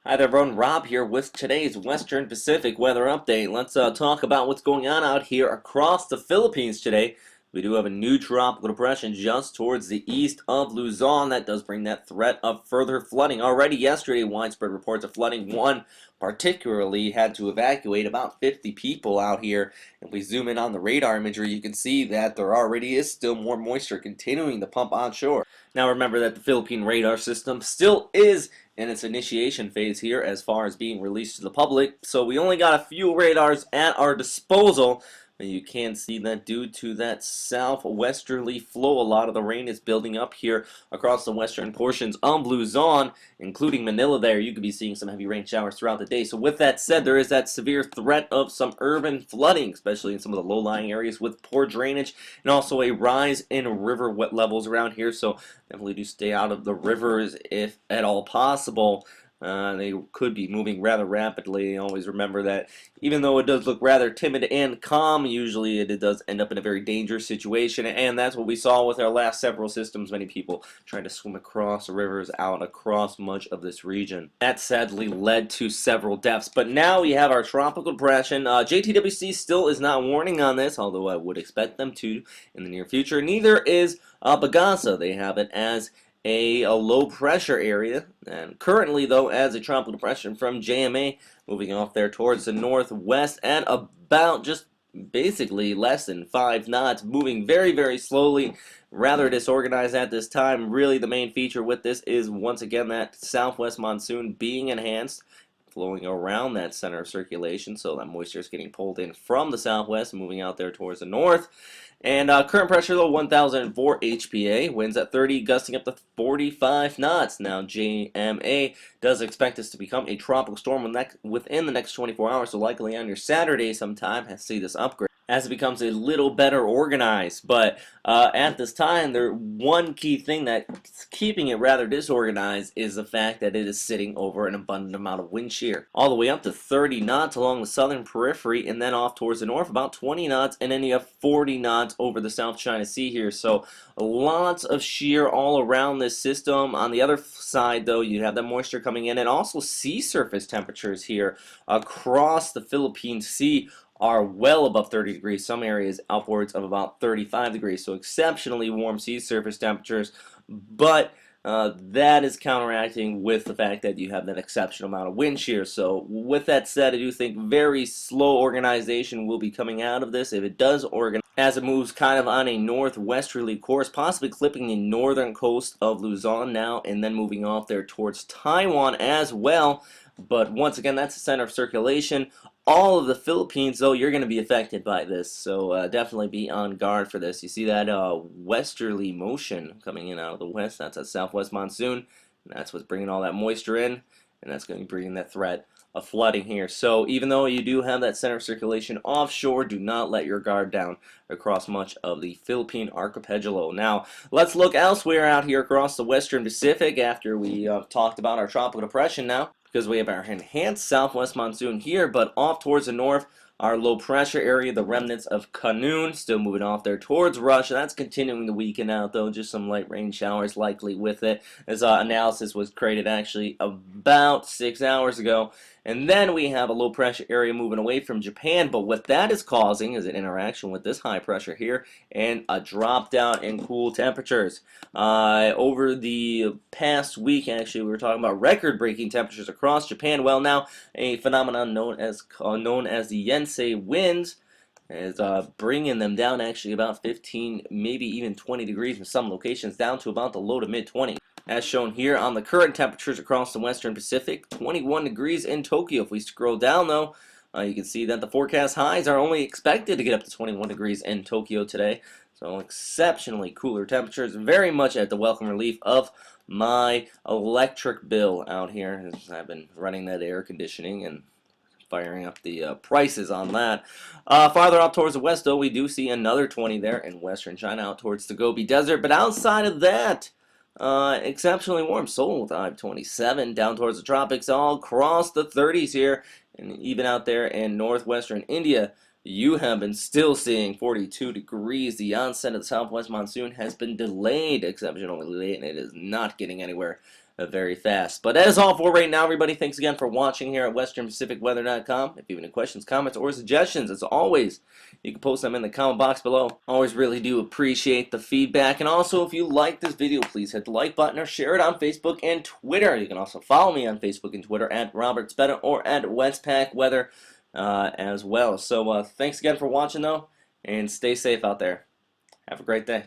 Hi there everyone, Rob here with today's Western Pacific weather update. Let's talk about what's going on out here across the Philippines today. We do have a new tropical depression just towards the east of Luzon. That does bring that threat of further flooding. Already yesterday, widespread reports of flooding. One particularly had to evacuate about 50 people out here. If we zoom in on the radar imagery, you can see that there already is still more moisture continuing to pump onshore. Now remember that the Philippine radar system still is in its initiation phase here as far as being released to the public, so we only got a few radars at our disposal. But you can see that due to that southwesterly flow, a lot of the rain is building up here across the western portions of Luzon, including Manila there. You could be seeing some heavy rain showers throughout the day. So with that said, there is that severe threat of some urban flooding, especially in some of the low-lying areas with poor drainage, and also a rise in river wet levels around here. So definitely do stay out of the rivers if at all possible. They could be moving rather rapidly. Always remember that even though it does look rather timid and calm, usually it does end up in a very dangerous situation, and that's what we saw with our last several systems. Many people trying to swim across rivers out across much of this region. That sadly led to several deaths, but now we have our tropical depression. JTWC still is not warning on this, although I would expect them to in the near future. Neither is Bagasa. They have it as a low pressure area, and currently though as a tropical depression from JMA, moving off there towards the northwest at about just basically less than 5 knots, moving very slowly, rather disorganized at this time. Really the main feature with this is once again that southwest monsoon being enhanced, flowing around that center of circulation, so that moisture is getting pulled in from the southwest, moving out there towards the north. And current pressure though 1,004 HPA, winds at 30, gusting up to 45 knots. Now JMA does expect this to become a tropical storm within the next 24 hours, so likely on your Saturday sometime has see this upgrade as it becomes a little better organized. But at this time, one key thing that's keeping it rather disorganized is the fact that it is sitting over an abundant amount of wind shear, all the way up to 30 knots along the southern periphery, and then off towards the north about 20 knots, and then you have 40 knots over the South China Sea here. So lots of shear all around this system. On the other side, though, you have the moisture coming in, and also sea surface temperatures here across the Philippine Sea are well above 30 degrees, some areas upwards of about 35 degrees, so exceptionally warm sea surface temperatures, but that is counteracting with the fact that you have that exceptional amount of wind shear. So with that said, I do think very slow organization will be coming out of this if it does organize, as it moves kind of on a northwesterly course, possibly clipping the northern coast of Luzon now, and then moving off there towards Taiwan as well. But once again, that's the center of circulation. All of the Philippines, though, you're going to be affected by this, so definitely be on guard for this. You see that westerly motion coming in out of the west. That's a southwest monsoon, and that's what's bringing all that moisture in, and that's going to be bringing that threat of flooding here. So even though you do have that center of circulation offshore, do not let your guard down across much of the Philippine archipelago. Now, let's look elsewhere out here across the western Pacific after we talked about our tropical depression now, because we have our enhanced southwest monsoon here, but off towards the north, our low pressure area, the remnants of Kanoon, still moving off there towards Russia. That's continuing to weaken out, though. Just some light rain showers likely with it, as analysis was created actually about 6 hours ago. And then we have a low pressure area moving away from Japan, but what that is causing is an interaction with this high pressure here and a drop down in cool temperatures. Over the past week, actually, we were talking about record-breaking temperatures across Japan. Well, now a phenomenon known as the Yensei winds is bringing them down actually about 15, maybe even 20 degrees in some locations, down to about the low to mid-20s. As shown here on the current temperatures across the western Pacific, 21 degrees in Tokyo. If we scroll down, though, you can see that the forecast highs are only expected to get up to 21 degrees in Tokyo today. So exceptionally cooler temperatures, very much at the welcome relief of my electric bill out here, as I've been running that air conditioning and firing up the prices on that. Farther out towards the west, though, we do see another 20 there in western China out towards the Gobi Desert. But outside of that, exceptionally warm. Seoul with a high of 27, down towards the tropics, all across the 30s here, and even out there in northwestern India, you have been still seeing 42 degrees. The onset of the southwest monsoon has been delayed, exceptionally late, and it is not getting anywhere very fast. But that is all for right now, everybody. Thanks again for watching here at westernpacificweather.com. If you have any questions, comments, or suggestions, as always, you can post them in the comment box below. Always really do appreciate the feedback. And also, if you like this video, please hit the like button or share it on Facebook and Twitter. You can also follow me on Facebook and Twitter at Robert Speta or at Westpac Weather as well. So thanks again for watching, though, and stay safe out there. Have a great day.